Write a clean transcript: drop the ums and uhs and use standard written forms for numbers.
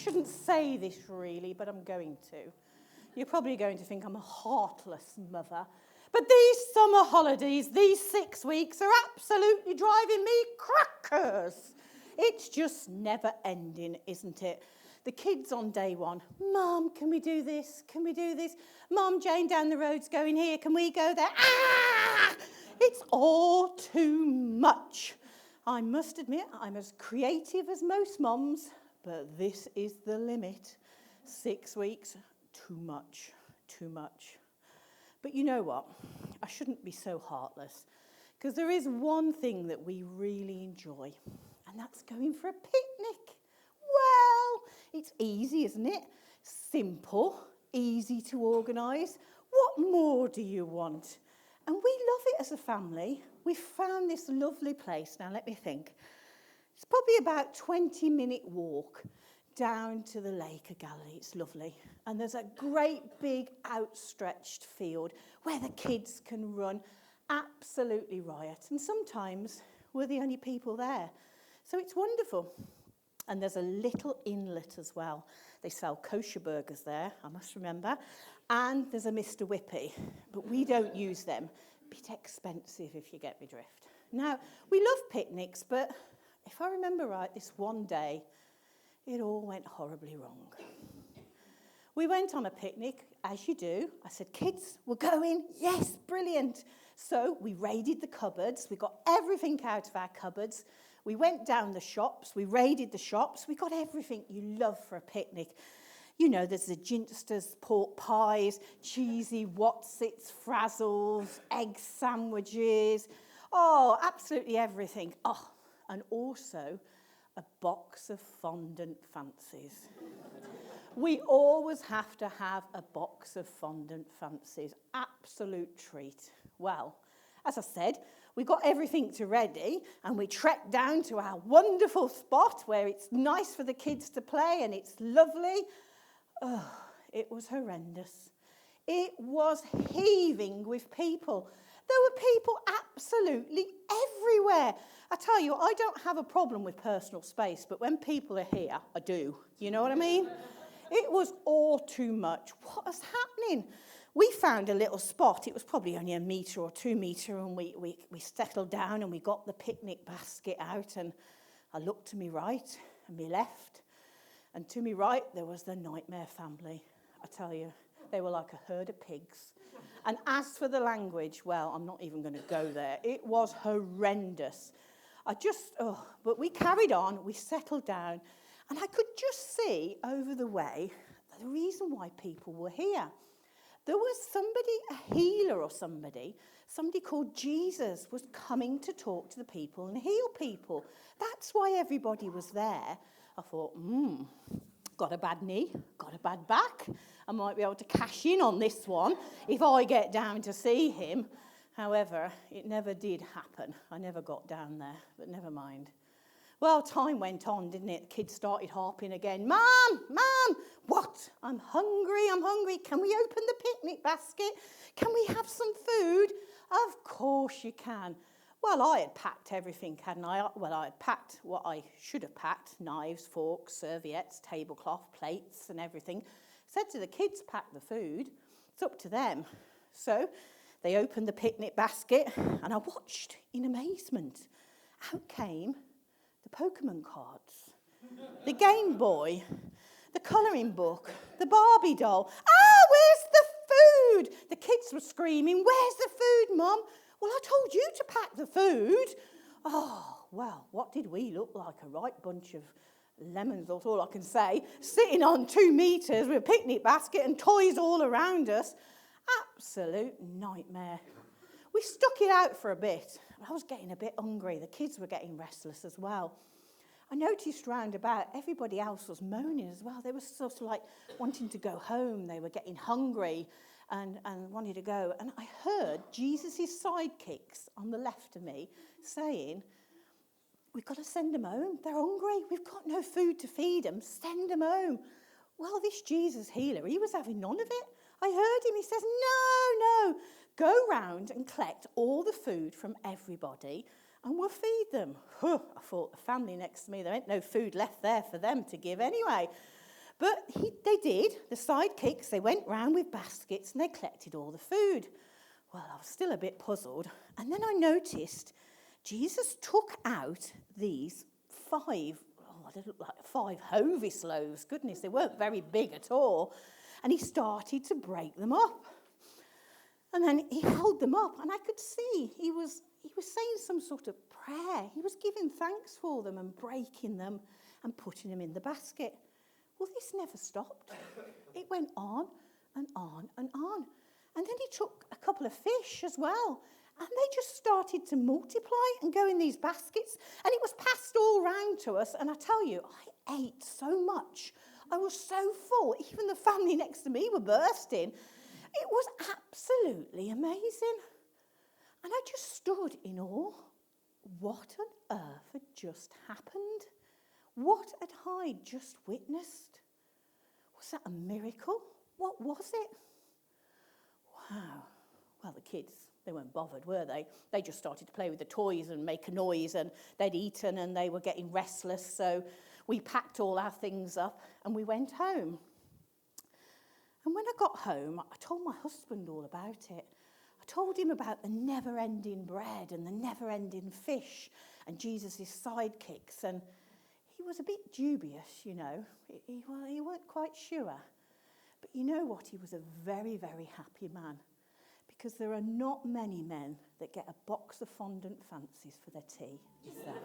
shouldn't say this really, but I'm going to. You're probably going to think I'm a heartless mother. But these summer holidays, these 6 weeks, are absolutely driving me crackers. It's just never ending, isn't it? The kids on day one, Mum, can we do this? Can we do this? Mum, Jane down the road's going here. Can we go there? Ah! It's all too much. I must admit, I'm as creative as most mums, but this is the limit. 6 weeks, too much, too much. But you know what? I shouldn't be so heartless, because there is one thing that we really enjoy, and that's going for a picnic. Well, it's easy, isn't it? Simple, easy to organise. What more do you want? And we love it as a family. We found this lovely place. Now, let me think. It's probably about a 20-minute walk down to the Lake of Galilee. It's lovely. And there's a great big outstretched field where the kids can run absolutely riot. And sometimes we're the only people there. So it's wonderful. And there's a little inlet as well. They sell kosher burgers there, I must remember. And there's a Mr. Whippy, but we don't use them. Bit expensive, if you get me drift. Now, we love picnics, but if I remember right, this one day, it all went horribly wrong. We went on a picnic, as you do. I said, kids, we're going. Yes, brilliant. So we raided the cupboards. We got everything out of our cupboards. We went down the shops, we raided the shops, we got everything you love for a picnic. You know, there's the ginsters, pork pies, cheesy Wotsits, frazzles, egg sandwiches. Oh, absolutely everything. Oh, and also a box of fondant fancies. We always have to have a box of fondant fancies. Absolute treat. Well, as I said, we got everything to ready and we trekked down to our wonderful spot where it's nice for the kids to play and it's lovely. Oh, it was horrendous. It was heaving with people. There were people absolutely everywhere. I tell you, I don't have a problem with personal space, but when people are here, I do. You know what I mean? It was all too much. What was happening? We found a little spot. It was probably only 1 metre or 2 metres, and we settled down and we got the picnic basket out, and I looked to me right and me left, and to me right there was the Nightmare family. I tell you, they were like a herd of pigs. And as for the language, well, I'm not even going to go there. It was horrendous. But we carried on, we settled down, and I could just see over the way the reason why people were here. There was somebody, a healer or somebody called Jesus was coming to talk to the people and heal people. That's why everybody was there. I thought, got a bad knee, got a bad back. I might be able to cash in on this one if I get down to see him. However, it never did happen. I never got down there, but never mind. Well, time went on, didn't it? The kids started harping again. Mum, what? I'm hungry. Can we open the picnic basket? Can we have some food? Of course you can. Well, I had packed everything, hadn't I? Well, I had packed what I should have packed. Knives, forks, serviettes, tablecloth, plates and everything. Said to the kids, pack the food. It's up to them. So they opened the picnic basket and I watched in amazement. Out came the Pokemon cards, the Game Boy, the colouring book, the Barbie doll. Where's the food? The kids were screaming, where's the food, Mum? Well, I told you to pack the food. Oh, well, what did we look like? A right bunch of lemons, that's all I can say, sitting on 2 metres with a picnic basket and toys all around us. Absolute nightmare. We stuck it out for a bit. I was getting a bit hungry. The kids were getting restless as well. I noticed round about everybody else was moaning as well. They were sort of like wanting to go home. They were getting hungry and wanted to go. And I heard Jesus' sidekicks on the left of me saying, we've got to send them home. They're hungry. We've got no food to feed them. Send them home. Well, this Jesus healer, he was having none of it. I heard him. He says, no. Go round and collect all the food from everybody and we'll feed them. I thought, the family next to me, there ain't no food left there for them to give anyway. But they did. The sidekicks, they went round with baskets and they collected all the food. Well, I was still a bit puzzled. And then I noticed Jesus took out these 5, they looked like 5 Hovis loaves. Goodness, they weren't very big at all. And he started to break them up. And then he held them up, and I could see he was saying some sort of prayer. He was giving thanks for them and breaking them and putting them in the basket. Well, this never stopped. It went on and on and on. And then he took a couple of fish as well, and they just started to multiply and go in these baskets. And it was passed all round to us, and I tell you, I ate so much. I was so full. Even the family next to me were bursting. It was absolutely amazing. And I just stood in awe. What on earth had just happened? What had Hyde just witnessed? Was that a miracle? What was it? Wow. Well, the kids, they weren't bothered, were they? They just started to play with the toys and make a noise, and they'd eaten and they were getting restless. So we packed all our things up and we went home. And when I got home, I told my husband all about it. I told him about the never-ending bread and the never-ending fish and Jesus' sidekicks. And he was a bit dubious, you know. He weren't quite sure. But you know what? He was a very, very happy man. Because there are not many men that get a box of fondant fancies for their tea, is there?